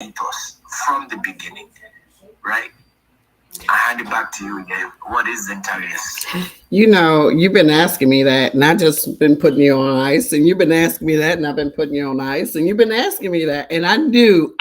us from the beginning, right? I hand it back to you again. What is Zentarius? You've been asking me that, and I just been putting you on ice, and you've been asking me that, and I've been putting you on ice, and you've been asking me that, and I knew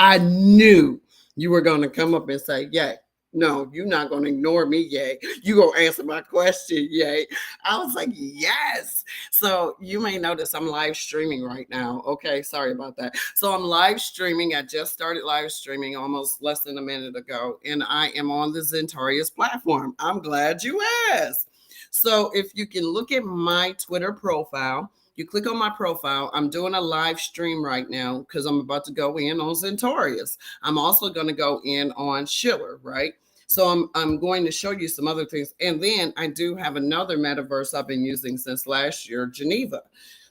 you were going to come up and say, "Yeah, no, you're not going to ignore me, yay. You going to answer my question, yay." I was like, yes. So you may notice I'm live streaming right now. Okay, sorry about that. So I'm live streaming. I just started live streaming almost less than a minute ago, and I am on the Zentarius platform. I'm glad you asked. So if you can look at my Twitter profile, you click on my profile. I'm doing a live stream right now because I'm about to go in on Zentarius. I'm also going to go in on Schiller, right? So I'm going to show you some other things. And then I do have another metaverse I've been using since last year, Geneva.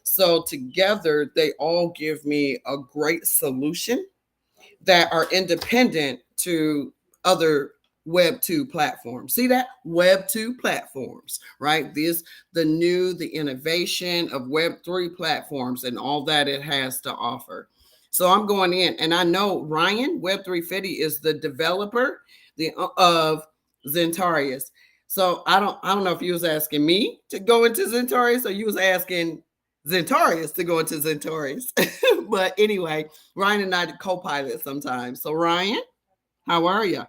So together they all give me a great solution that are independent to other Web 2 platforms. See that? Web 2 platforms, right? The innovation of Web 3 platforms and all that it has to offer. So I'm going in, and I know Ryan, Web350, is the developer of Zentarius. So I don't know if you was asking me to go into Zentarius or you was asking Zentarius to go into Zentarius. But anyway, Ryan and I co-pilot sometimes. So Ryan, how are you?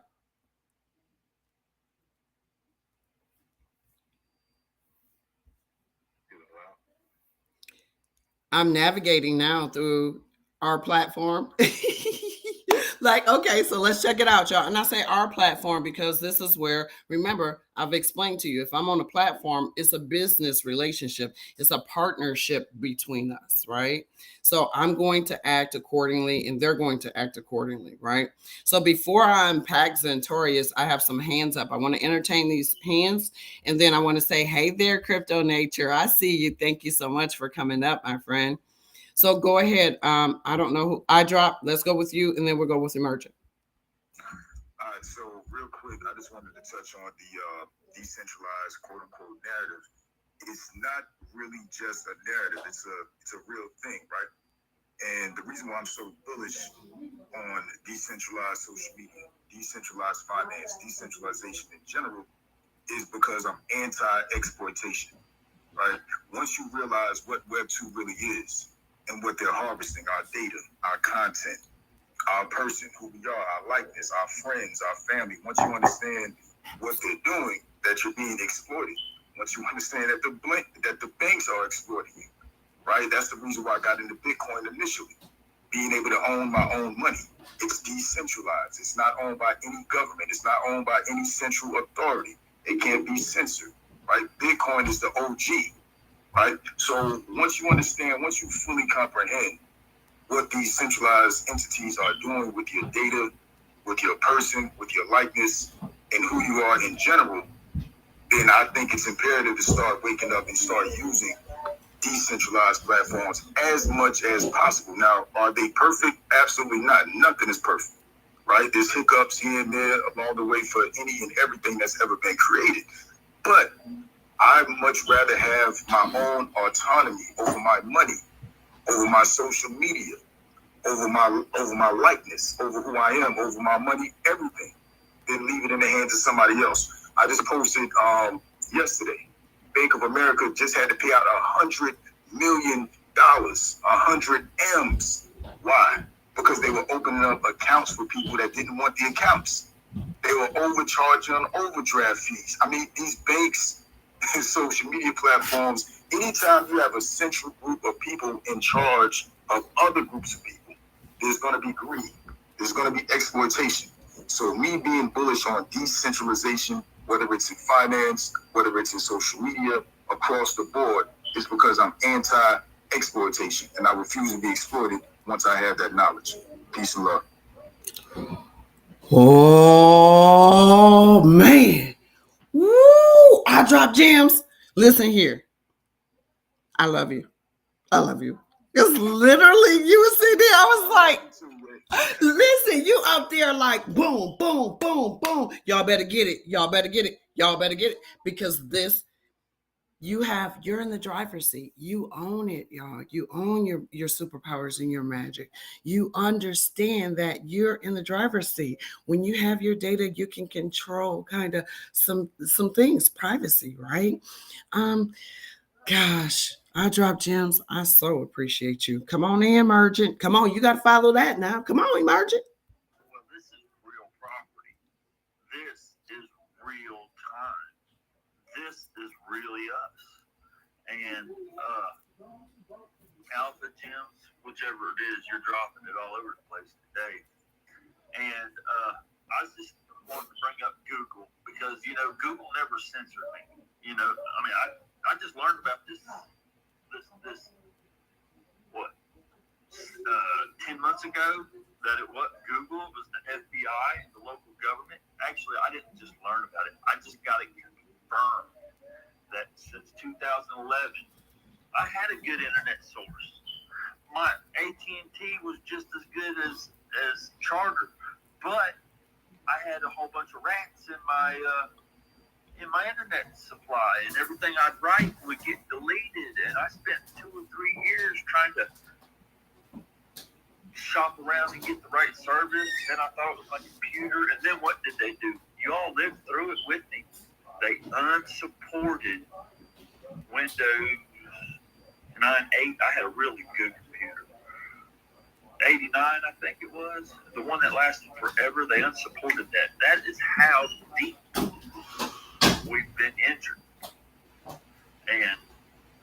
I'm navigating now through our platform. Like, okay, so let's check it out, y'all. And I say our platform because this is where, remember, I've explained to you, if I'm on a platform, it's a business relationship, it's a partnership between us, right? So I'm going to act accordingly and they're going to act accordingly, right? So before I unpack Zentorius, I have some hands up. I want to entertain these hands and then I want to say, hey there, Crypto Nature. I see you. Thank you so much for coming up, my friend. So go ahead. I don't know who I dropped. Let's go with you, and then we'll go with Immersion. All right, so real quick, I just wanted to touch on the decentralized quote unquote narrative. It's not really just a narrative, it's a real thing, right? And the reason why I'm so bullish on decentralized social media, decentralized finance, decentralization in general is because I'm anti-exploitation, right? Once you realize what Web2 really is and what they're harvesting, our data, our content, our person, who we are, our likeness, our friends, our family, once you understand what they're doing, that you're being exploited, once you understand that the banks are exploiting you, right? That's the reason why I got into Bitcoin initially, being able to own my own money. It's decentralized. It's not owned by any government. It's not owned by any central authority. It can't be censored, right? Bitcoin is the OG, right? So once you understand, once you fully comprehend what these centralized entities are doing with your data, with your person, with your likeness, and who you are in general, then I think it's imperative to start waking up and start using decentralized platforms as much as possible. Now, are they perfect? Absolutely not. Nothing is perfect, right? There's hiccups here and there along the way for any and everything that's ever been created. But I'd much rather have my own autonomy over my money, over my social media, over my likeness, over who I am, over my money, everything, than leave it in the hands of somebody else. I just posted yesterday, Bank of America just had to pay out $100 million, 100 M's. Why? Because they were opening up accounts for people that didn't want the accounts. They were overcharging on overdraft fees. I mean, these banks and social media platforms, anytime you have a central group of people in charge of other groups of people, there's going to be greed. There's going to be exploitation. So me being bullish on decentralization, whether it's in finance, whether it's in social media, across the board, is because I'm anti-exploitation and I refuse to be exploited once I have that knowledge. Peace and love. Oh man. Woo! I drop gems. Listen here. I love you. I love you. Because literally you were sitting there, I was like, listen, you out there like boom, boom, boom, boom. Y'all better get it. Y'all better get it. Y'all better get it. Because this you're in the driver's seat. You own it, y'all. You own your superpowers and your magic. You understand that you're in the driver's seat. When you have your data, you can control kind of some things, privacy, right? Um, Gosh, I drop gems. I so appreciate you. Come on in, Emergent. Come on, you got to follow that now. Come on, Emergent. Well, this is real property. This is real time. This is really us. And alpha gems, whichever it is, you're dropping it all over the place today. And I just wanted to bring up Google because, Google never censored me. I just learned about this what, 10 months ago, that it was Google was the FBI and the local government. Actually, I didn't just learn about it. I just got it confirmed that since 2011, I had a good internet source. My AT&T was just as good as Charter, but I had a whole bunch of rats in my internet supply, and everything I'd write would get deleted. And I spent 2 or 3 years trying to shop around and get the right service. And I thought it was my computer. And then what did they do? You all lived through it with me. They unsupported Windows 9.8. I had a really good computer. 89, I think it was. The one that lasted forever. They unsupported that. That is how deep we've been injured. And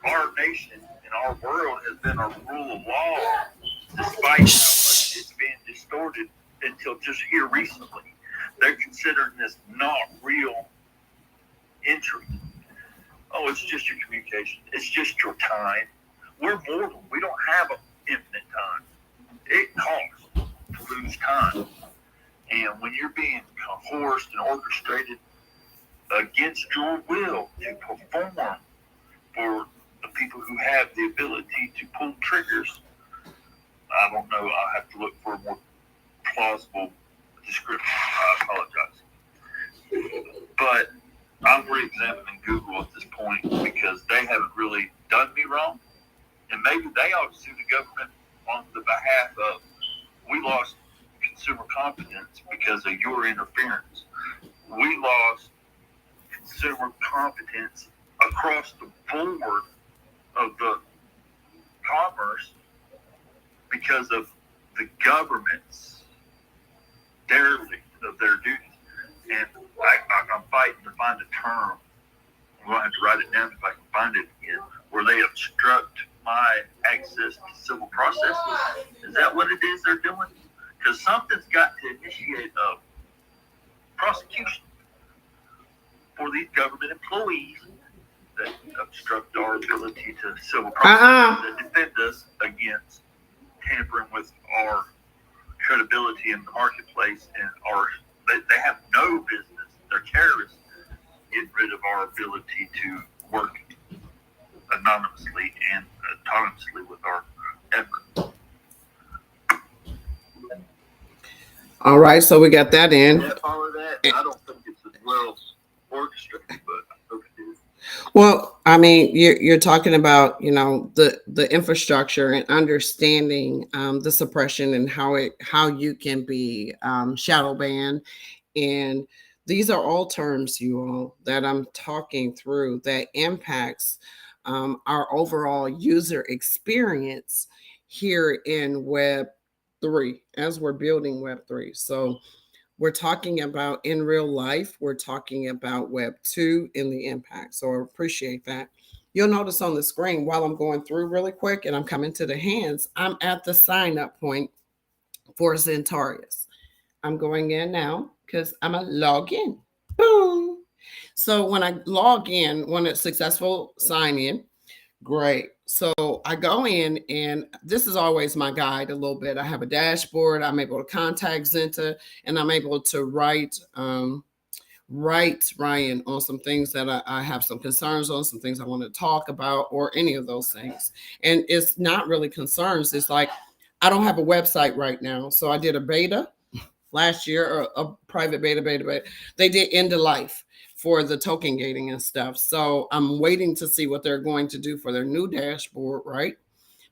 our nation and our world has been a rule of law, despite how much it's been distorted until just here recently. They're considering this not real injury. Oh, it's just your communication. It's just your time. We're mortal. We don't have an infinite time. It costs to lose time. And when you're being coerced and orchestrated against your will to perform for the people who have the ability to pull triggers, I don't know. I'll have to look for a more plausible description. I apologize. But I'm re-examining Google at this point because they haven't really done me wrong. And maybe they ought to sue the government on the behalf of, we lost consumer confidence because of your interference. We lost consumer confidence across the board of the commerce because of the government's derelict of their duties. And I'm fighting to find a term. I'm going to have to write it down if I can find it again, where they obstruct my access to civil processes. Is that what it is they're doing? Because something's got to initiate a prosecution for these government employees that obstruct our ability to civil processes that defend us against tampering with our credibility in the marketplace, and they have no business. They're terrorists. Getting rid of our ability to work anonymously and autonomously with our effort. All right, so we got that in. All of that, I don't think it's as well orchestrated, but I hope it is. Well, I mean, you're talking about, the infrastructure and understanding the suppression and how you can be shadow banned. And these are all terms, you all, that I'm talking through that impacts our overall user experience here in Web3 as we're building Web3. So we're talking about in real life, we're talking about Web2 and the impact. So I appreciate that. You'll notice on the screen while I'm going through really quick and I'm coming to the hands, I'm at the sign up point for Zentarius. I'm going in now because I'm a log in. Boom. So when I log in, when it's successful sign in, great. So I go in, and this is always my guide a little bit. I have a dashboard. I'm able to contact Zenta, and I'm able to write Ryan on some things that I have some concerns on, some things I want to talk about, or any of those things. And it's not really concerns. It's like, I don't have a website right now. So I did a beta last year, or a private beta. They did end of life for the token gating and stuff. So I'm waiting to see what they're going to do for their new dashboard, right?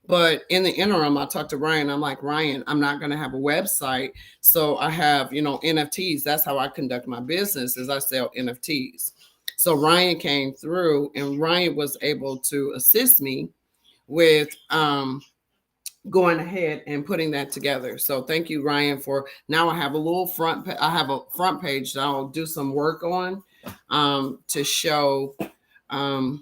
But in the interim, I talked to Ryan. I'm like, Ryan, I'm not going to have a website. So I have, NFTs. That's how I conduct my business, is I sell NFTs. So Ryan came through, and Ryan was able to assist me with going ahead and putting that together. So thank you, Ryan, for now I have a little I have a front page that I'll do some work on to show my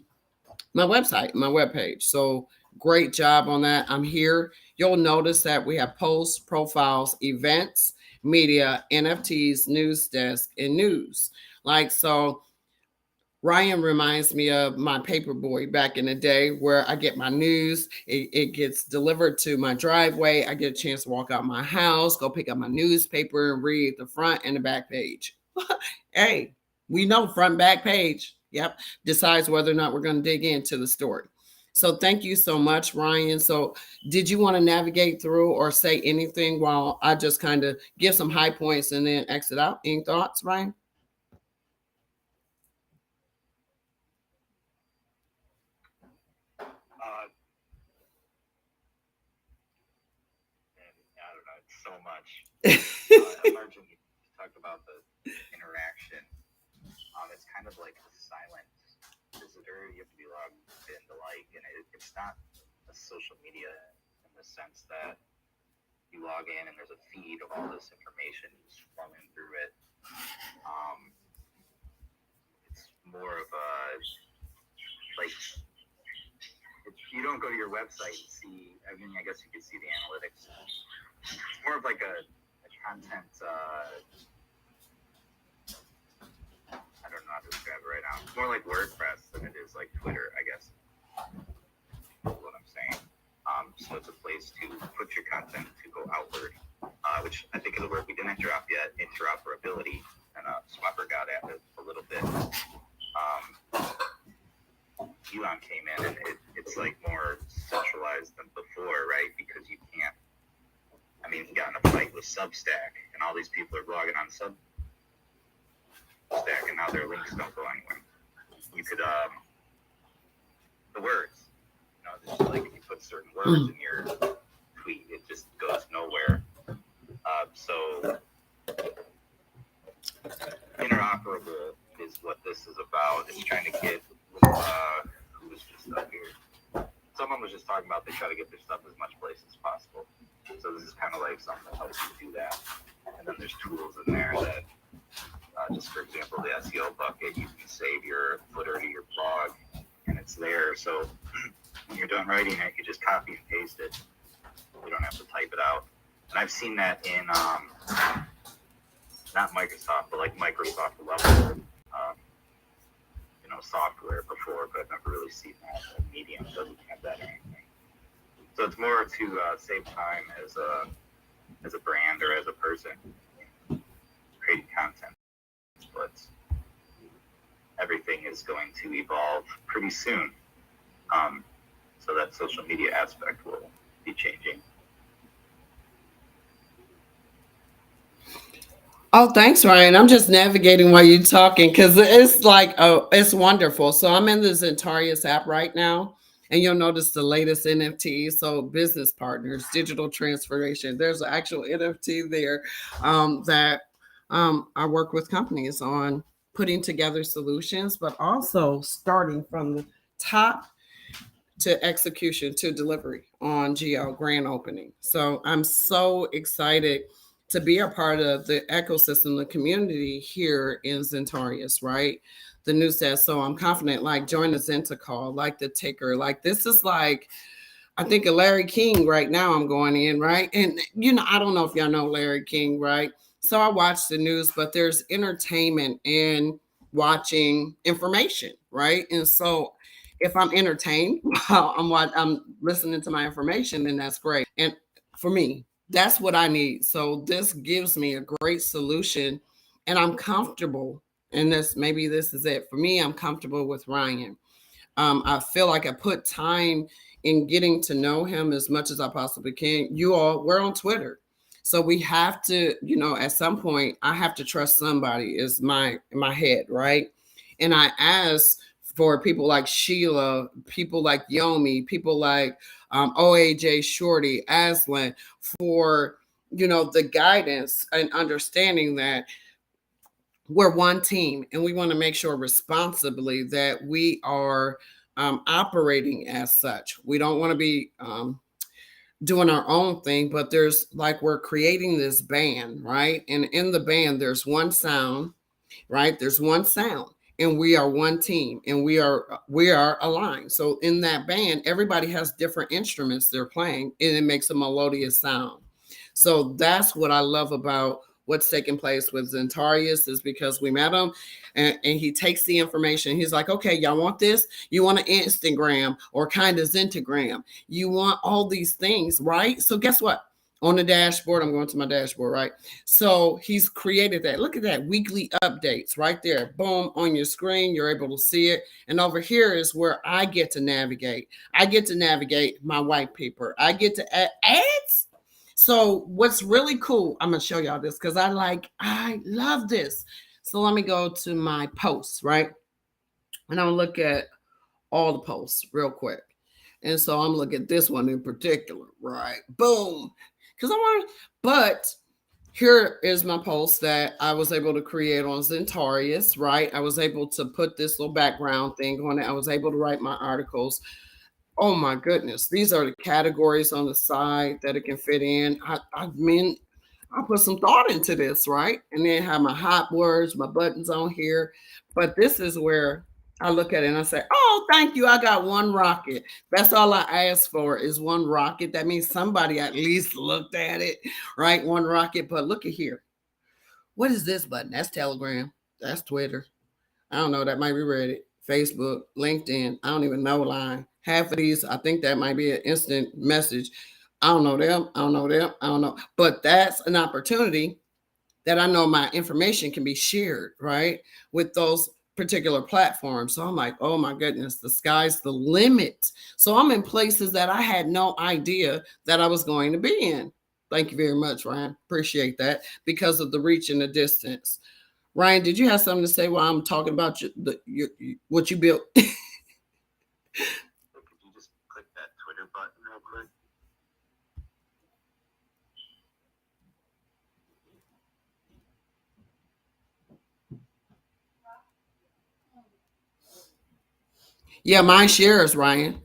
website, my webpage. So great job on that. I'm here. You'll notice that we have posts, profiles, events, media, NFTs, news desk, and news. Like, so Ryan reminds me of my paper boy back in the day, where I get my news. It gets delivered to my driveway. I get a chance to walk out my house, go pick up my newspaper and read the front and the back page. Hey, we know front, back page. Yep. Decides whether or not we're going to dig into the story. So thank you so much, Ryan. So did you want to navigate through or say anything while I just kind of give some high points and then exit out? Any thoughts, Ryan? So much. Immersion, you talked about the interaction. It's kind of like a silent visitor. You have to be logged in to like, and it's not a social media in the sense that you log in and there's a feed of all this information just flowing through it. It's more of a, like, you don't go to your website and see, I mean, I guess you could see the analytics. It's more of like a content, I don't know how to describe it right now. It's more like WordPress than it is like Twitter, I guess. That's what I'm saying. So it's a place to put your content to go outward, which I think is a word we didn't drop yet, interoperability. And Swapper got at it a little bit. Elon came in, and it's like more centralized than before, right? Because you can't, I mean, he got in a fight with Substack, and all these people are blogging on Substack, and now their links don't go anywhere. You could, the words, it's just like if you put certain words in your tweet, it just goes nowhere. So interoperable is what this is about. It's trying to get, who was just up here? Someone was just talking about they try to get their stuff as much places as possible. So this is kind of like something that helps you do that. And then there's tools in there that, just for example, the SEO bucket, you can save your footer to your blog, and it's there. So when you're done writing it, you just copy and paste it. You don't have to type it out. And I've seen that in, not Microsoft, but like Microsoft level, software before, but I've never really seen that. Medium doesn't have that or anything. So it's more to save time as a brand or as a person creating content. But everything is going to evolve pretty soon. So that social media aspect will be changing. Oh, thanks, Ryan. I'm just navigating while you're talking because it's like, oh, it's wonderful. So I'm in the Zentarius app right now, and you'll notice the latest NFT. So business partners, digital transformation. There's an actual NFT there that I work with companies on putting together solutions, but also starting from the top to execution to delivery on GL grand opening. So I'm so excited to be a part of the ecosystem, the community here in Zentarius, right? The news desk. So I'm confident, like join the Zenta call, like the ticker, like this is like, I think of Larry King right now I'm going in, right? And, I don't know if y'all know Larry King, right? So I watch the news, but there's entertainment in watching information, right? And so if I'm entertained while I'm listening to my information, then that's great. And for me, that's what I need. So this gives me a great solution, and I'm comfortable. And maybe this is it for me. I'm comfortable with Ryan. I feel like I put time in getting to know him as much as I possibly can. We're on Twitter. So we have to, at some point, I have to trust somebody is my head, right? And I asked for people like Sheila, people like Yomi, people like OAJ Shorty, Aslan, for the guidance and understanding that we're one team and we want to make sure responsibly that we are operating as such. We don't want to be doing our own thing, but there's like we're creating this band, right? And in the band, there's one sound, right? There's one sound, and we are one team, and we are aligned. So in that band, everybody has different instruments they're playing, and it makes a melodious sound. So that's what I love about what's taking place with Zentarius, is because we met him and he takes the information. He's like, okay, y'all want this? You want an Instagram or kind of Zentagram? You want all these things, right? So guess what? On the dashboard, I'm going to my dashboard, right? So he's created that. Look at that, weekly updates right there. Boom, on your screen, you're able to see it. And over here is where I get to navigate. I get to navigate my white paper. I get to add ads. So what's really cool, I'm going to show y'all this because I love this. So let me go to my posts, right? And I'll look at all the posts real quick. And so I'm looking at this one in particular, right? Boom. Because I want to, but here is my post that I was able to create on Zentarius, right? I was able to put this little background thing on it. I was able to write my articles. Oh my goodness. These are the categories on the side that it can fit in. I mean, I put some thought into this, right? And then have my hot words, my buttons on here. But this is where I look at it and I say, oh, thank you. I got one rocket. That's all I asked for is one rocket. That means somebody at least looked at it, right? One rocket. But look at here. What is this button? That's Telegram. That's Twitter. I don't know. That might be Reddit, Facebook, LinkedIn. I don't even know Line. Half of these, I think that might be an instant message. I don't know them. I don't know them. I don't know. But that's an opportunity that I know my information can be shared, right, with those particular platforms. So I'm like, oh my goodness, the sky's the limit. So I'm in places that I had no idea that I was going to be in. Thank you very much, Ryan. Appreciate that, because of the reach and the distance. Ryan, did you have something to say while I'm talking about what you built? Could you just click that Twitter button real quick? Yeah, mine shares, Ryan.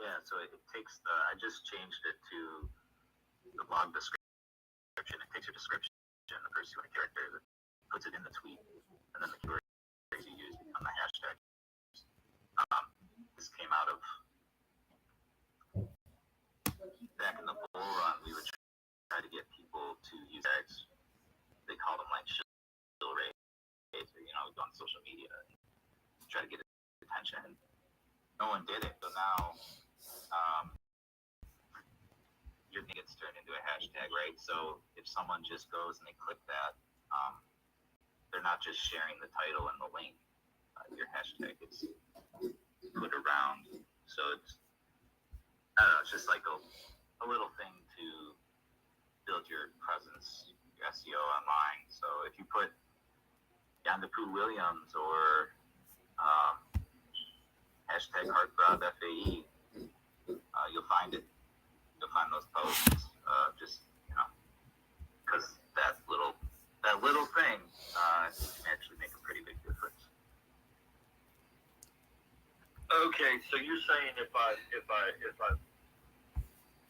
Yeah, so it takes I just changed it to the blog description. It takes your description, the first 200 characters, it puts it in the tweet, and then the keywords you use on the hashtag. This came out of back in the bull run. We would try to get people to use tags. They call them like shill rays, go on social media and try to get attention. No one did it, so now your thing gets turned into a hashtag, right? So if someone just goes and they click that, they're not just sharing the title and the link. Your hashtag is put around. So it's, I don't know, it's just like a little thing to build your presence, your SEO online. So if you put Yaeunda Williams or hashtag Heartthrob FAE, you'll find it. You'll find those posts. Because that little thing can actually make a pretty big difference. Okay, so you're saying if I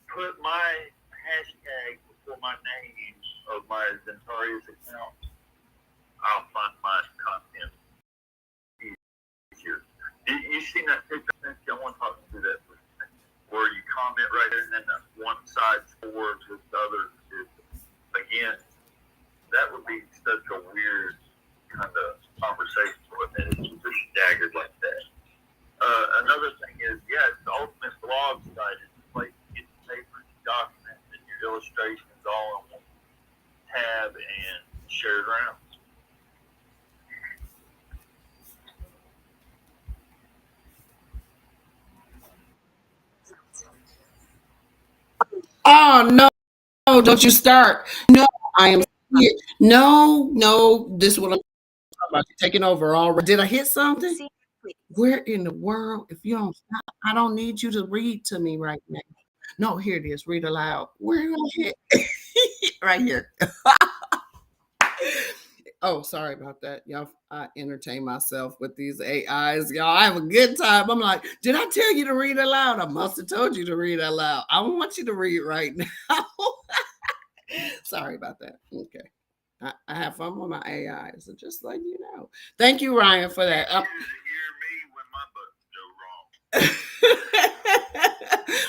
put my hashtag before my name of my Zentarius account, I'll find my content easier. You seen that picture? I want to talk through that for a second. Where you comment right there, and then one side's forward with the other is against. That would be such a weird kind of conversation with it. It's just staggered like that. Another thing is, it's the ultimate blog site. It's a place to get the papers, documents, and your illustrations all in one tab and shared around. Oh no, don't you start. No, I am here. No, this is what I'm about you taking over already. Did I hit something? Where in the world? If you don't stop, I don't need you to read to me right now. No, here it is. Read aloud. Where did I hit? Right here. Oh, sorry about that. Y'all, I entertain myself with these AIs. Y'all, I have a good time. I'm like, did I tell you to read aloud? I must have told you to read aloud. I want you to read right now. Sorry about that. Okay. I have fun with my AI, so just let you know. Thank you, Ryan, for that. Hear me when my buttons go wrong.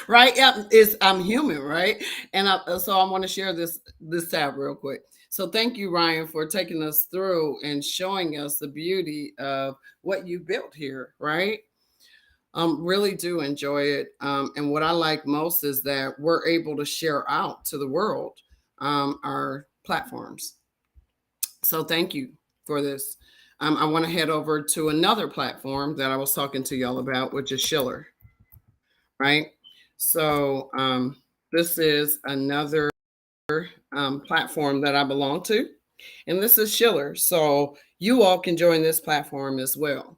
Right? Yep. I'm human, right? And so I want to share this tab real quick. So thank you, Ryan, for taking us through and showing us the beauty of what you built here, right? Really do enjoy it. And what I like most is that we're able to share out to the world our platforms. So thank you for this. I want to head over to another platform that I was talking to y'all about, which is Schiller, right? So this is another platform that I belong to, and this is Schiller. So you all can join this platform as well.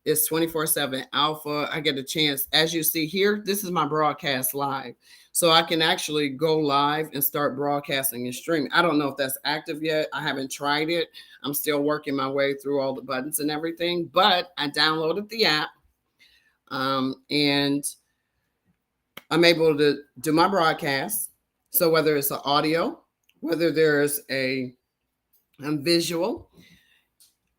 It's 24/7 alpha. I get a chance, as you see here, this is my broadcast live. So I can actually go live and start broadcasting and streaming. I don't know if that's active yet. I haven't tried it. I'm still working my way through all the buttons and everything, but I downloaded the app and I'm able to do my broadcast. So whether it's an audio, whether there's a visual,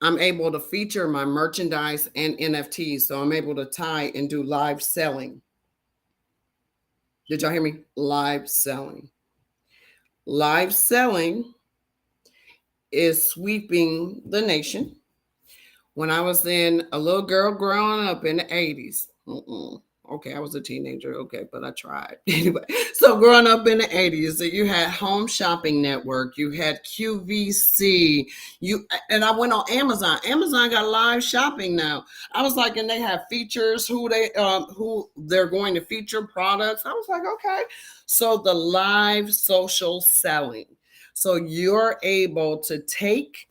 I'm able to feature my merchandise and NFTs. So I'm able to tie and do live selling. Did y'all hear me? Live selling. Live selling is sweeping the nation. When I was then a little girl growing up in the 80s, okay, I was a teenager, okay, but I tried. Anyway, so growing up in the 80s, so you had Home Shopping Network, you had QVC, and I went on Amazon. Amazon got live shopping now. I was like, and they have features, who they're going to feature products. I was like, okay. So the live social selling. So you're able to take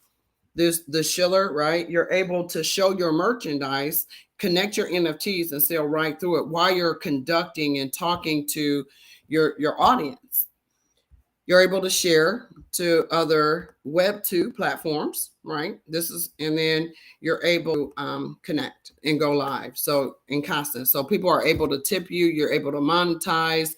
the Schiller, right? You're able to show your merchandise, connect your NFTs and sell right through it while you're conducting and talking to your audience. You're able to share to other Web2 platforms, right? And then you're able to connect and go live. So in constant. So people are able to tip you. You're able to monetize.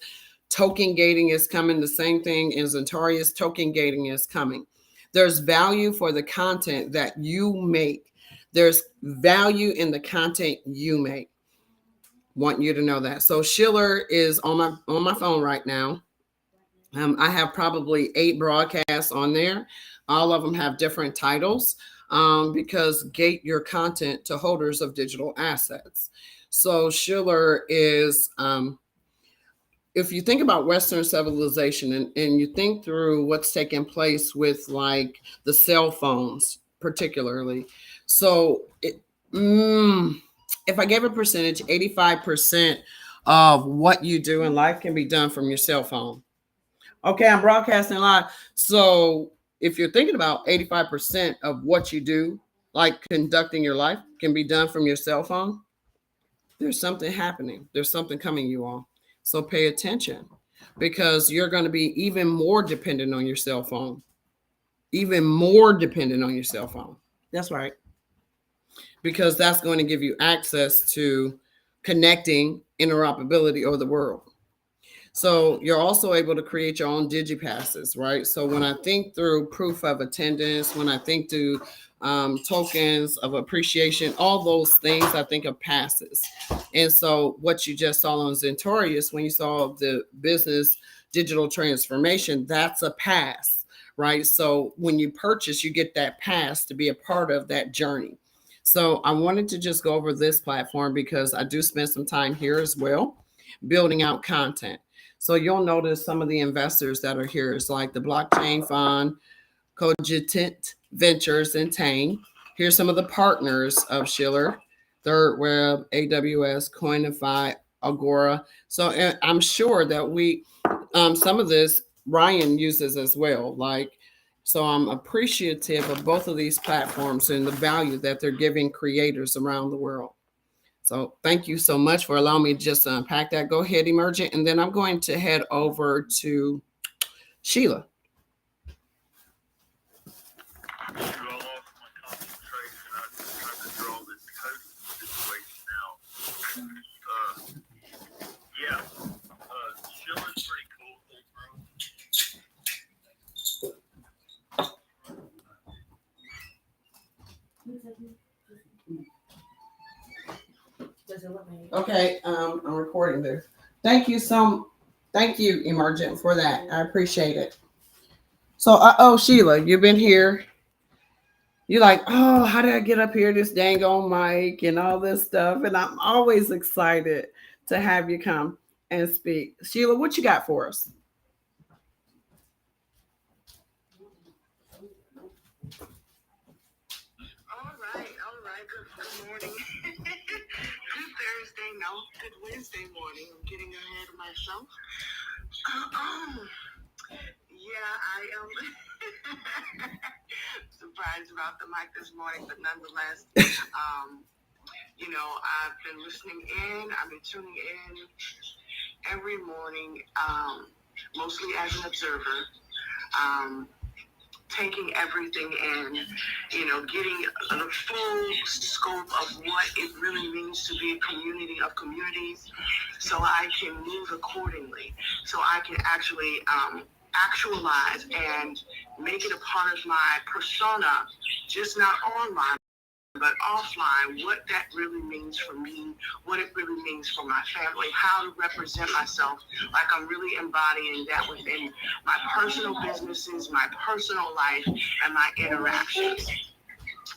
Token gating is coming. The same thing as Notorious. Token gating is coming. There's value for the content that you make. There's value in the content you make. Want you to know that. So Schiller is on my phone right now. I have probably 8 broadcasts on there. All of them have different titles because gate your content to holders of digital assets. So Schiller is if you think about Western civilization and you think through what's taking place with like the cell phones, particularly. So if I gave a percentage, 85% of what you do in life can be done from your cell phone. Okay, I'm broadcasting live. So if you're thinking about 85% of what you do, like conducting your life, can be done from your cell phone, there's something happening. There's something coming, you all. So pay attention because you're going to be even more dependent on your cell phone. Even more dependent on your cell phone. That's right. Because that's going to give you access to connecting interoperability over the world. So you're also able to create your own digipasses, right? So when I think through proof of attendance, when I think through tokens of appreciation, all those things, I think of passes. And so what you just saw on Zentorius, when you saw the business digital transformation, that's a pass, right? So when you purchase, you get that pass to be a part of that journey. So I wanted to just go over this platform because I do spend some time here as well, building out content. So you'll notice some of the investors that are here is like the Blockchain Fund, Cogitant Ventures, and Tang. Here's some of the partners of Schiller: Third Web, AWS, Coinify, Agora. So I'm sure that some of this Ryan uses as well, like So I'm appreciative of both of these platforms and the value that they're giving creators around the world. So thank you so much for allowing me to just unpack that. Go ahead, Immersion. And then I'm going to head over to Sheila. You all lost my concentration. I was trying to draw this coding situation out. Yeah, Sheila's pretty cool, bro. Okay, I'm recording this. Thank you, Emergent, for that. I appreciate it. So, Sheila, you've been here. You're like, oh, how did I get up here, this dang on mic and all this stuff? And I'm always excited to have you come and speak. Sheila, what you got for us? All right. Good morning. Good Thursday, no, good Wednesday morning. I'm getting ahead of myself. Yeah, I am surprised about the mic this morning, but nonetheless, I've been listening in. I've been tuning in every morning, mostly as an observer. Taking everything in, getting the full scope of what it really means to be a community of communities, so I can move accordingly, so I can actually actualize and make it a part of my persona, just not online, but offline, what that really means for me, what it really means for my family, how to represent myself, like I'm really embodying that within my personal businesses, my personal life, and my interactions.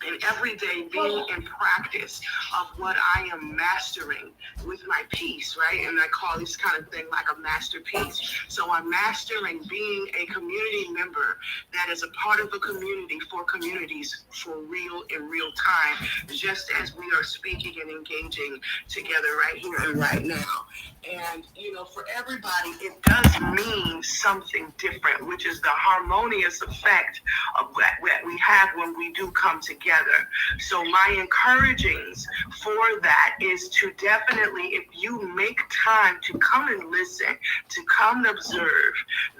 And every day being in practice of what I am mastering with my piece, right? And I call this kind of thing like a masterpiece. So I'm mastering being a community member that is a part of a community for communities for real in real time, just as we are speaking and engaging together right here and right now. And, for everybody, it does mean something different, which is the harmonious effect of what we have when we do come together. So my encouragings for that is to definitely, if you make time to come and listen, to come and observe,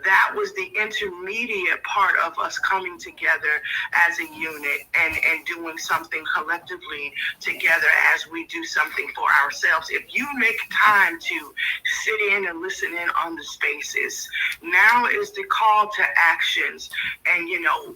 that was the intermediate part of us coming together as a unit and doing something collectively together as we do something for ourselves. If you make time to sit in and listen in on the spaces, now is the call to actions. And,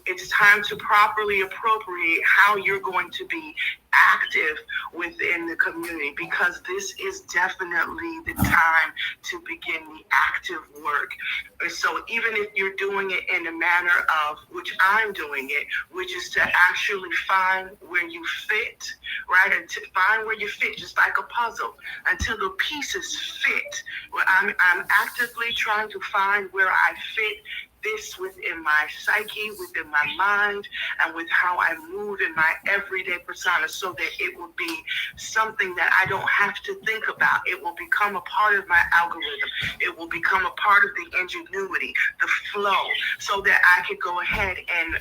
it's time to properly appropriate how you're going to be active within the community, because this is definitely the time to begin the active work. And so even if you're doing it in a manner of which I'm doing it, which is to actually find where you fit, right? And to find where you fit, just like a puzzle, until the pieces fit. Well, I'm actively trying to find where I fit this within my psyche, within my mind, and with how I move in my everyday persona, so that it will be something that I don't have to think about. It will become a part of my algorithm. It will become a part of the ingenuity, the flow, so that I can go ahead and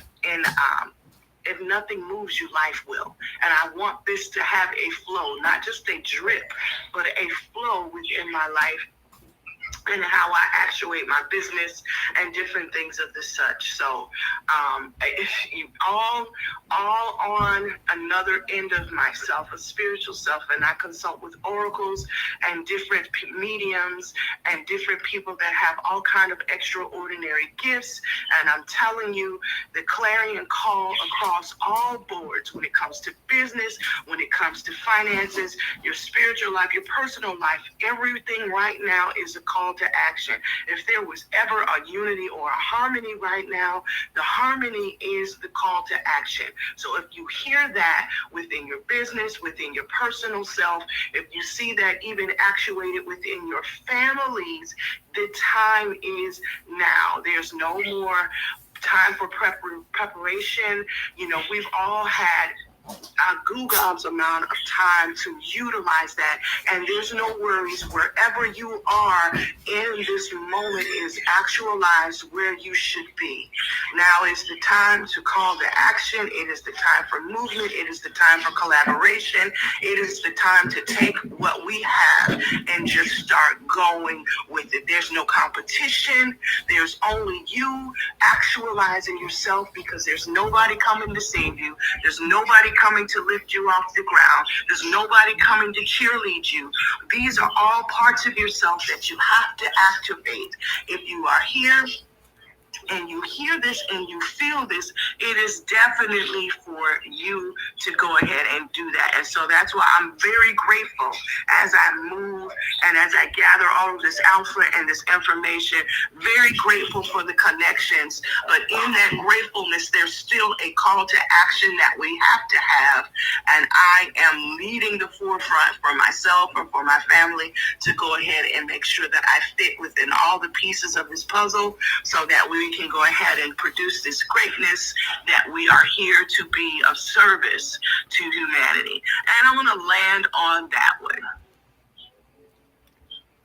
if nothing moves you, life will. And I want this to have a flow, not just a drip, but a flow within my life, and how I actuate my business and different things of the such. So if you all on another end of myself, a spiritual self, and I consult with oracles and different mediums and different people that have all kind of extraordinary gifts. And I'm telling you, the clarion call across all boards when it comes to business, when it comes to finances, your spiritual life, your personal life, everything right now is a call to action. If there was ever a unity or a harmony right now, the harmony is the call to action. So if you hear that within your business, within your personal self, if you see that even actuated within your families, the time is now. There's no more time for preparation. We've all had Goo Gob's amount of time to utilize that. And there's no worries. Wherever you are in this moment is actualized where you should be. Now is the time to call to action. It is the time for movement. It is the time for collaboration. It is the time to take what we have and just start going with it. There's no competition. There's only you actualizing yourself, because there's nobody coming to save you. There's nobody coming to lift you off the ground. There's nobody coming to cheerlead you. These are all parts of yourself that you have to activate. If you are here and you hear this and you feel this, it is definitely for you to go ahead and do that. And so that's why I'm very grateful as I move and as I gather all of this alpha and this information, very grateful for the connections. But in that gratefulness, there's still a call to action that we have to have. And I am leading the forefront for myself or for my family to go ahead and make sure that I fit within all the pieces of this puzzle, so that we can go ahead and produce this greatness, that we are here to be of service to humanity. And I want to land on that one.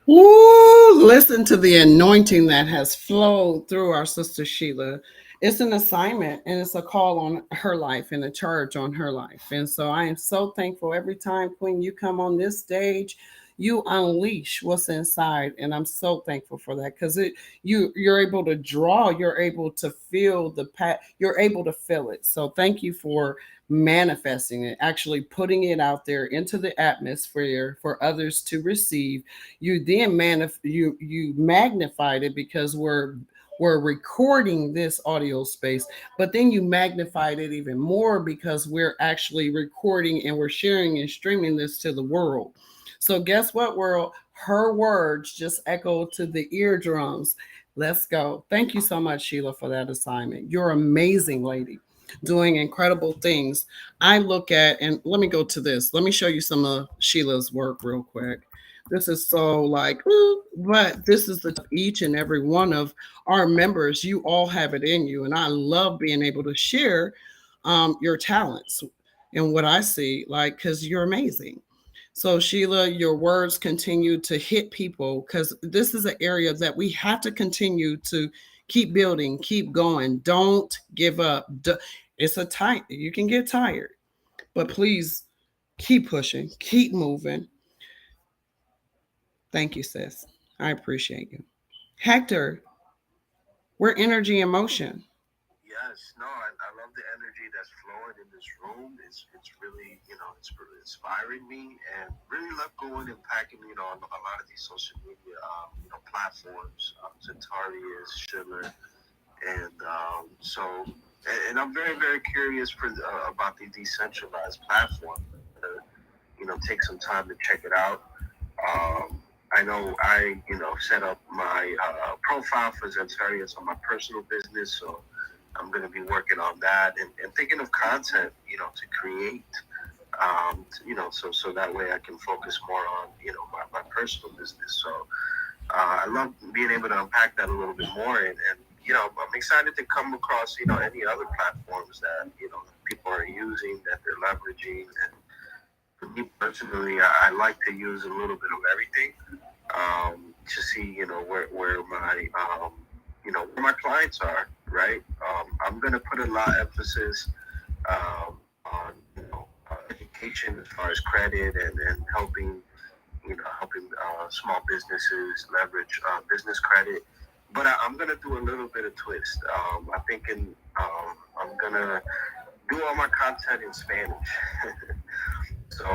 Woo! Listen to the anointing that has flowed through our sister Sheila. It's an assignment and it's a call on her life and a charge on her life. And so I am so thankful every time, Queen, you come on this stage, you unleash what's inside. And I'm so thankful for that, because you're able to draw, you're able to feel you're able to feel it. So thank you for manifesting it, actually putting it out there into the atmosphere for others to receive. You then you magnified it, because we're recording this audio space, but then you magnified it even more because we're actually recording and we're sharing and streaming this to the world. So guess what, world? Her words just echoed to the eardrums. Let's go. Thank you so much, Sheila, for that assignment. You're amazing, lady, doing incredible things. I look at, and let me go to this. Let me show you some of Sheila's work real quick. This is so like, but this is each and every one of our members. You all have it in you. And I love being able to share your talents and what I see, like, because you're amazing. So, Sheila, your words continue to hit people, because this is an area that we have to continue to keep building, keep going. Don't give up. It's a tight, you can get tired, but please keep pushing, keep moving. Thank you, sis. I appreciate you. Hector, we're energy and motion. Yes, no, I love the energy that's flowing in this room. It's really, it's really inspiring me, and really love going and packing, on a lot of these social media, platforms. Zentari is Schiller, and and I'm very, very curious about the decentralized platform. Take some time to check it out. I know I, set up my profile for Zentarius on my personal business, so I'm going to be working on that and thinking of content, to create, so that way I can focus more on, my personal business. So I love being able to unpack that a little bit more, and I'm excited to come across, any other platforms that, people are using, that they're leveraging. And for me personally, I like to use a little bit of everything, to see, where my, where my clients are, right? I'm going to put a lot of emphasis on, education as far as credit and helping small businesses leverage business credit. But I'm going to do a little bit of twist. I'm thinking I'm going to do all my content in Spanish. So,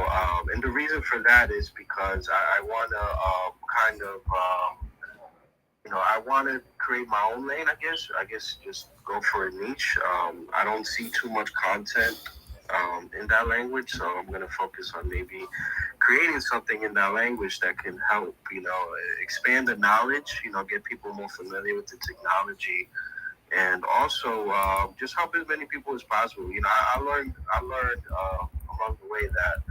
and the reason for that is because I want to I want to create my own lane, I guess just go for a niche. I don't see too much content in that language, so I'm going to focus on maybe creating something in that language that can help, expand the knowledge, get people more familiar with the technology, and also just help as many people as possible. I learned along the way that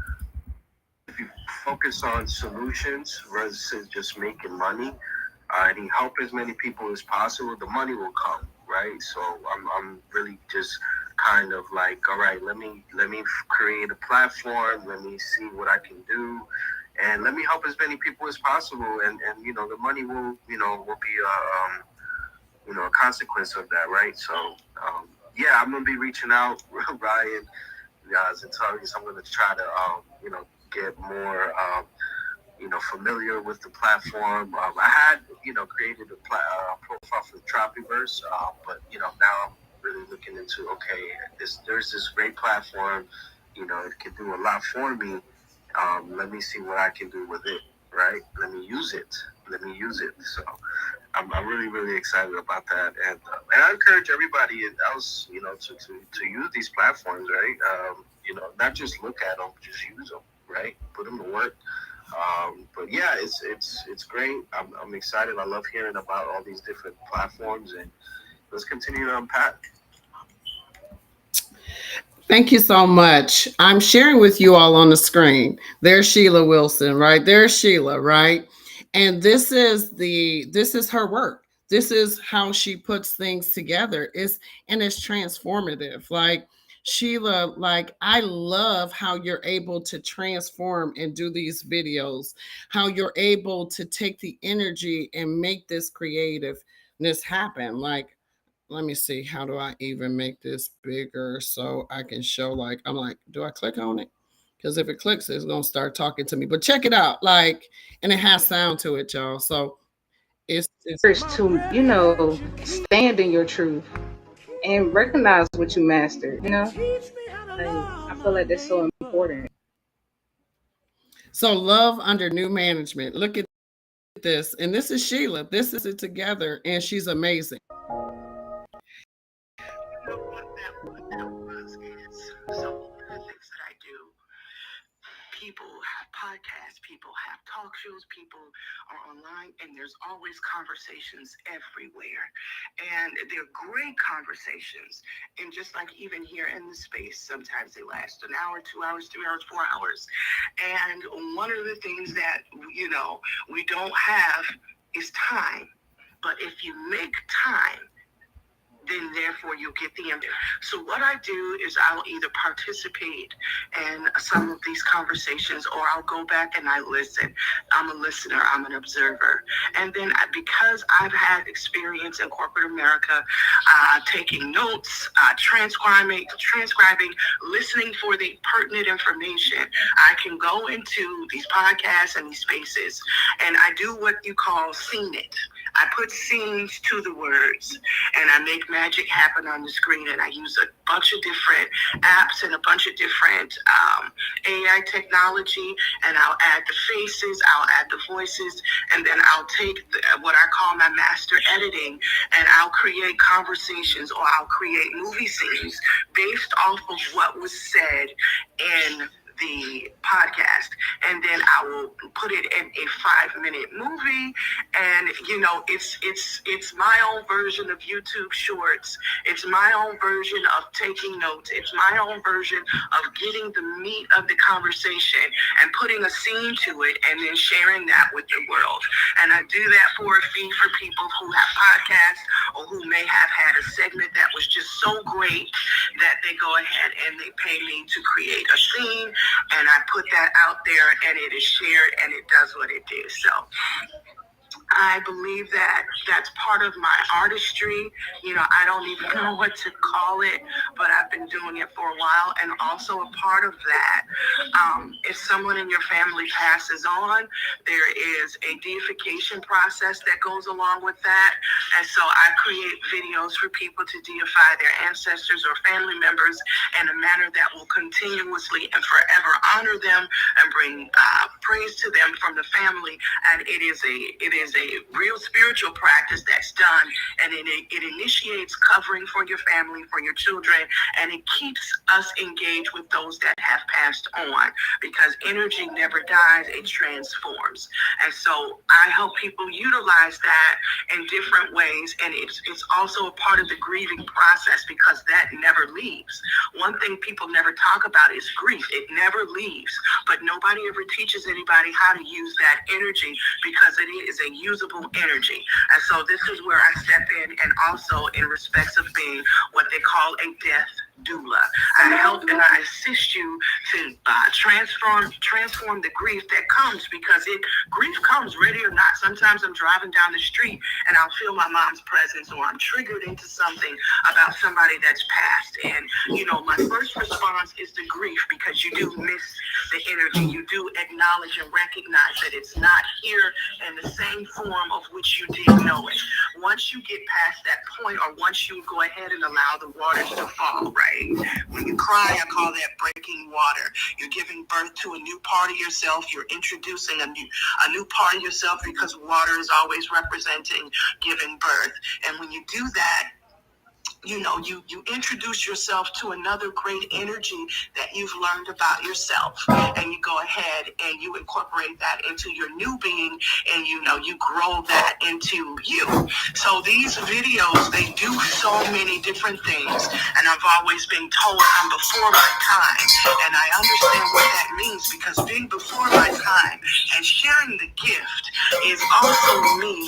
if you focus on solutions versus just making money, and you help as many people as possible, the money will come, right? So I'm really just kind of like, all right, let me create a platform, let me see what I can do, and let me help as many people as possible, and the money will be a consequence of that, right? So yeah, I'm gonna be reaching out, Ryan, and telling you, I'm gonna try to get more familiar with the platform. I had created a profile for the Tropiverse, but now I'm really looking into, okay, there's this great platform, it can do a lot for me. Let me see what I can do with it, right? Let me use it. So I'm really, really excited about that, and I encourage everybody else, to use these platforms, right? Not just look at them, just use them, right? Put them to work. But yeah, it's great. I'm excited. I love hearing about all these different platforms, and let's continue to unpack. Thank you so much. I'm sharing with you all on the screen. There's Sheila Wilson, right? There's Sheila, right? And this is her work. This is how she puts things together. It's transformative. Like Sheila, like I love how you're able to transform and do these videos, how you're able to take the energy and make this creativeness happen. Like, let me see, how do I even make this bigger so I can show, like, I'm like, do I click on it? Because if it clicks, it's going to start talking to me. But check it out, like, and it has sound to it, y'all. So it's to, stand in your truth and recognize what you mastered, Like, I feel like that's so important. so love under new management. Look at this. And this is Sheila. This is it together. And she's amazing. What that was is, so one of the things that I do, people have podcasts, people have talk shows, people are online, and there's always conversations everywhere. And they're great conversations. And just like even here in the space, sometimes they last an hour, 2 hours, 3 hours, 4 hours. And one of the things that, we don't have is time. But if you make time, then therefore you'll get the answer. So what I do is I'll either participate in some of these conversations, or I'll go back and I listen. I'm a listener, I'm an observer. And then because I've had experience in corporate America, taking notes, transcribing, listening for the pertinent information, I can go into these podcasts and these spaces, and I do what you call scene it. I put scenes to the words, and I make magic happen on the screen, and I use a bunch of different apps and a bunch of different AI technology, and I'll add the faces, I'll add the voices, and then I'll take what I call my master editing, and I'll create conversations, or I'll create movie scenes based off of what was said in the podcast, and then I will put it in a 5-minute movie. And it's my own version of YouTube Shorts. It's my own version of taking notes. It's my own version of getting the meat of the conversation and putting a scene to it, and then sharing that with the world. And I do that for a fee for people who have podcasts, or who may have had a segment that was just so great that they go ahead and they pay me to create a scene, and I put that out there, and it is shared, and it does what it does. So I believe that that's part of my artistry. I don't even know what to call it, but I've been doing it for a while. And also a part of that, if someone in your family passes on, there is a deification process that goes along with that. And so I create videos for people to deify their ancestors or family members in a manner that will continuously and forever honor them and bring praise to them from the family. And it is a real spiritual practice that's done, and it initiates covering for your family, for your children, and it keeps us engaged with those that have passed on, because energy never dies, it transforms. And so I help people utilize that in different ways, and it's also a part of the grieving process, because that never leaves. One thing people never talk about is grief. It never leaves, but nobody ever teaches anybody how to use that energy, because it is a usable energy. And so this is where I step in, and also in respects of being what they call a death doula. I help and I assist you to transform the grief that comes, because grief comes ready or not. Sometimes I'm driving down the street and I'll feel my mom's presence, or I'm triggered into something about somebody that's passed. And, my first response is the grief, because you do miss the energy. You do acknowledge and recognize that it's not here in the same form of which you did know it. Once you get past that point, or once you go ahead and allow the waters to fall, right? When you cry, I call that breaking water. You're giving birth to a new part of yourself. You're introducing a new part of yourself, because water is always representing giving birth. And when you do that, you introduce yourself to another great energy that you've learned about yourself, and you go ahead and you incorporate that into your new being, and you grow that into you. So these videos, they do so many different things, and I've always been told I'm before my time, and I understand what that means, because being before my time and sharing the gift is also me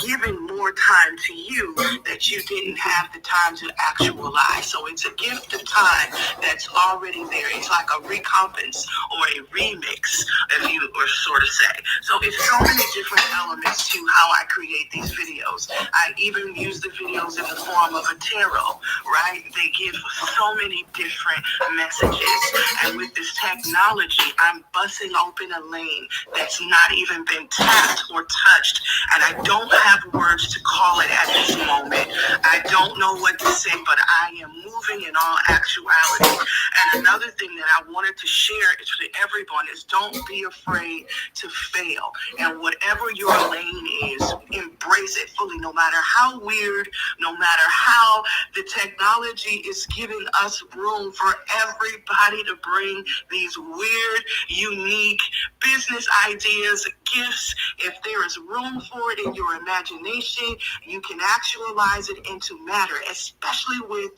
giving more time to you that you didn't have the time to actualize. So it's a gift of time that's already there. It's like a recompense or a remix, if you or sort of say. So it's so many different elements to how I create these videos. I even use the videos in the form of a tarot, right? They give so many different messages. And with this technology, I'm busting open a lane that's not even been tapped or touched. And I don't have words to call it at this moment. I don't know what to say, but I am moving in all actuality. And another thing that I wanted to share is to everyone is, don't be afraid to fail. And whatever your lane is, embrace it fully, no matter how weird, no matter how the technology is giving us room for everybody to bring these weird, unique business ideas, gifts. If there is room for it in your imagination, you can actualize it into matter, especially with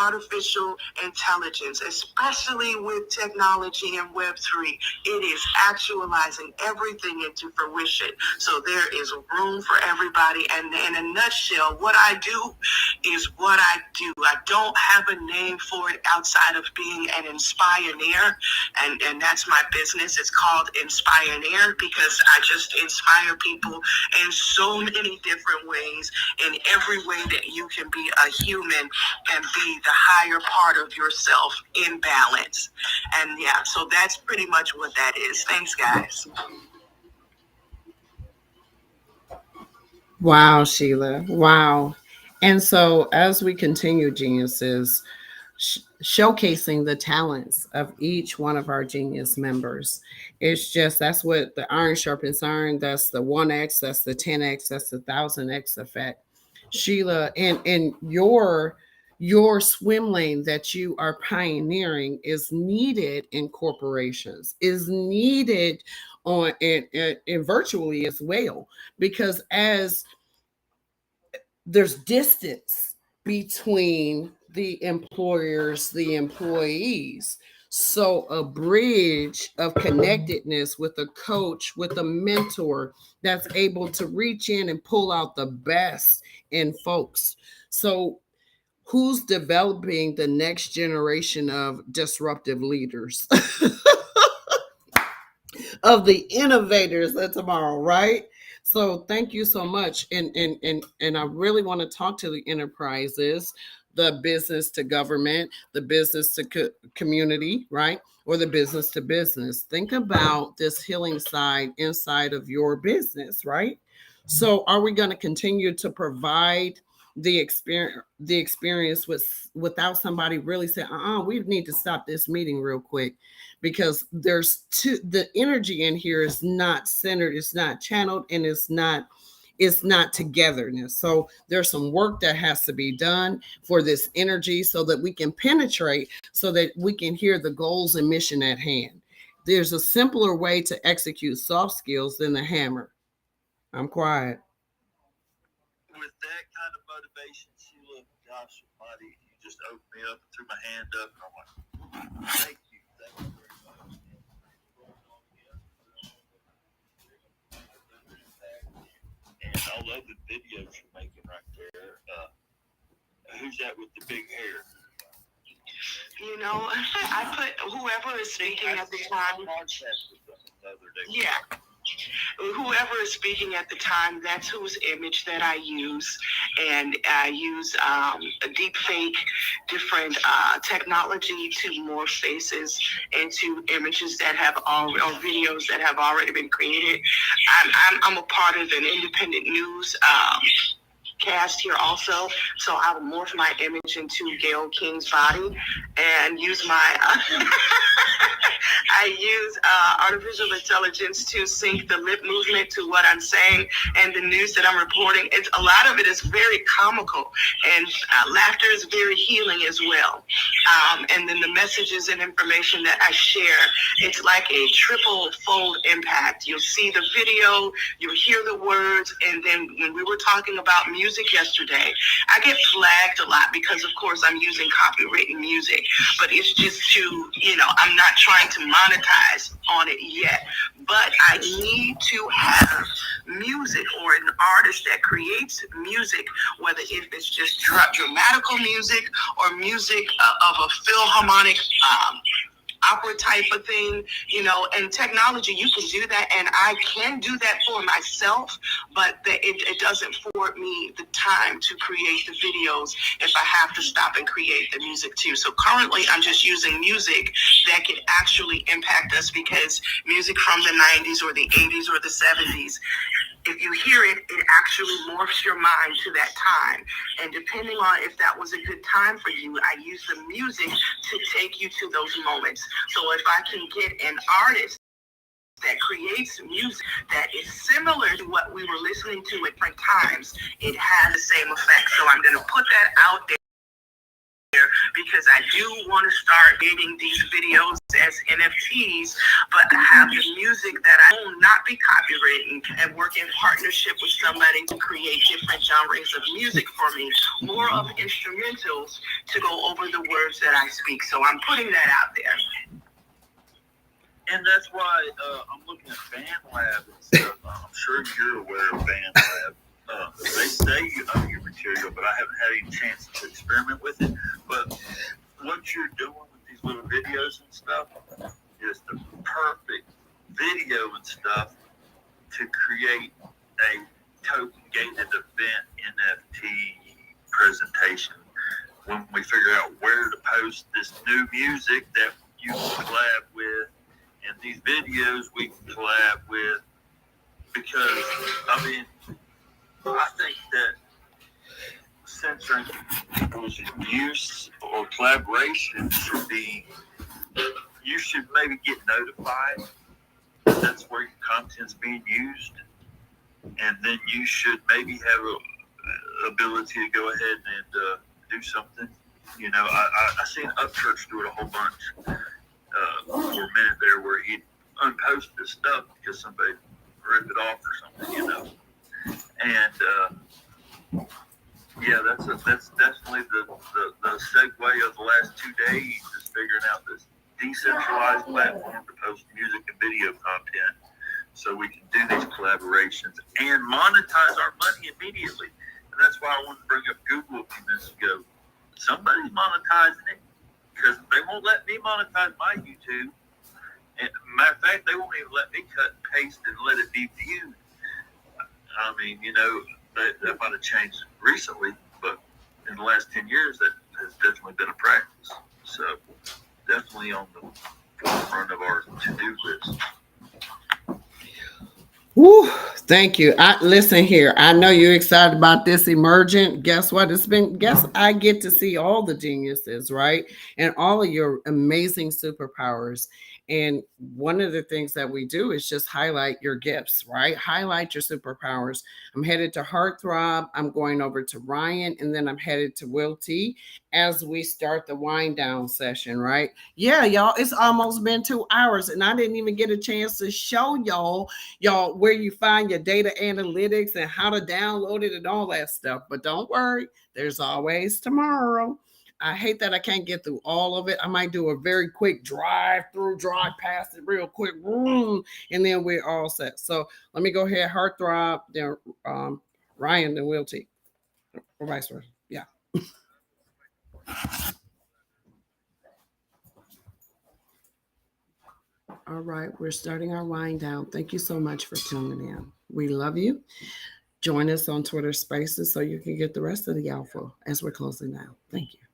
artificial intelligence, especially with technology and Web3. It is actualizing everything into fruition. So there is room for everybody. And in a nutshell, what I do is what I do. I don't have a name for it outside of being an inspirenaire. And that's my business. It's called Inspirenaire, because I just inspire people in so many different ways, in every way that you can be a human and be the higher part of yourself in balance. And yeah, so that's pretty much what that is. Thanks, guys. Wow, Sheila. Wow. And so as we continue, geniuses, showcasing the talents of each one of our genius members. It's just, that's what the iron sharpens iron. That's the 1X, that's the 10X, that's the 1000X effect. Sheila, and your swim lane that you are pioneering is needed in corporations, is needed on and virtually as well, because as there's distance between the employers, the employees. So a bridge of connectedness with a coach, with a mentor that's able to reach in and pull out the best in folks. So who's developing the next generation of disruptive leaders? Of the innovators of tomorrow, right? So thank you so much. And I really want to talk to the enterprises, the business to government, the business to community, right? Or the business to business. Think about this healing side inside of your business, right? So are we going to continue to provide the experience without somebody really saying, we need to stop this meeting real quick, because the energy in here is not centered, it's not channeled, and it's not togetherness. So there's some work that has to be done for this energy so that we can penetrate, so that we can hear the goals and mission at hand. There's a simpler way to execute soft skills than the hammer. I'm quiet. With that kind of motivation, Sheila, gosh almighty, you just opened me up and threw my hand up, and I'm like, thank you very much. And I love the videos you're making right there. Who's that with the big hair? You know, I put whoever is speaking at the time. Yeah. Whoever is speaking at the time, that's whose image that I use. And I use a deep fake, different technology to morph faces into images that have or videos that have already been created. I'm a part of an independent news cast here also, so I will morph my image into Gayle King's body and use my I use artificial intelligence to sync the lip movement to what I'm saying and the news that I'm reporting. It's a lot of it is very comical, and laughter is very healing as well. And then the messages and information that I share, it's like a triple fold impact. You'll see the video, you'll hear the words, and then when we were talking about music yesterday, I get flagged a lot because, of course, I'm using copywritten music, but it's just to, I'm not trying to monetize on it yet, but I need to have music or an artist that creates music, whether if it's just dramatical music or music of a philharmonic opera type of thing, and technology, you can do that, and I can do that for myself, but it doesn't afford me the time to create the videos if I have to stop and create the music too. So currently I'm just using music that can actually impact us, because music from the 90s or the 80s or the 70s, if you hear it, it actually morphs your mind to that time. And depending on if that was a good time for you, I use the music to take you to those moments. So if I can get an artist that creates music that is similar to what we were listening to at different times, it has the same effect. So I'm going to put that out there, because I do want to start getting these videos as NFTs, but have the music that I own not be copywritten, and work in partnership with somebody to create different genres of music for me, more of instrumentals to go over the words that I speak. So I'm putting that out there. And that's why I'm looking at BandLab and stuff. I'm sure you're aware of BandLab. They say you know your material, but I haven't had any chance to experiment with it. But what you're doing with these little videos and stuff is the perfect video and stuff to create a token gated event NFT presentation. When we figure out where to post this new music that you can collab with, and these videos we can collab with, because I think that censoring people's use or collaboration should be, you should maybe get notified that that's where your content's being used, and then you should maybe have a ability to go ahead and do something. I seen Upchurch do it a whole bunch for a minute there, where he'd unpost this stuff because somebody ripped it off or something, and yeah, that's definitely the segue of the last 2 days, is figuring out this decentralized platform to post music and video content, so we can do these collaborations and monetize our money immediately. And that's why I wanted to bring up Google a few minutes ago. Somebody's monetizing it, because they won't let me monetize my YouTube. And matter of fact, they won't even let me cut and paste and let it be viewed. I mean, that might have changed recently, but in the last 10 years, that has definitely been a practice. So definitely on the forefront of our to-do list. Woo, thank you. Listen here. I know you're excited about this Immersion. Guess what? I get to see all the geniuses, right? And all of your amazing superpowers. And one of the things that we do is just highlight your gifts, right? Highlight your superpowers. I'm headed to Heartthrob. I'm going over to Ryan, and then I'm headed to Will T as we start the wind down session, right? Yeah, y'all, it's almost been 2 hours, and I didn't even get a chance to show y'all where you find your data analytics and how to download it and all that stuff. But don't worry, there's always tomorrow. I hate that I can't get through all of it. I might do a very quick drive past it real quick, and then we're all set. So let me go ahead, Heartthrob, then Ryan, then Will T, or vice versa. Yeah. All right, we're starting our wind down. Thank you so much for tuning in. We love you. Join us on Twitter Spaces so you can get the rest of the alpha as we're closing down. Thank you.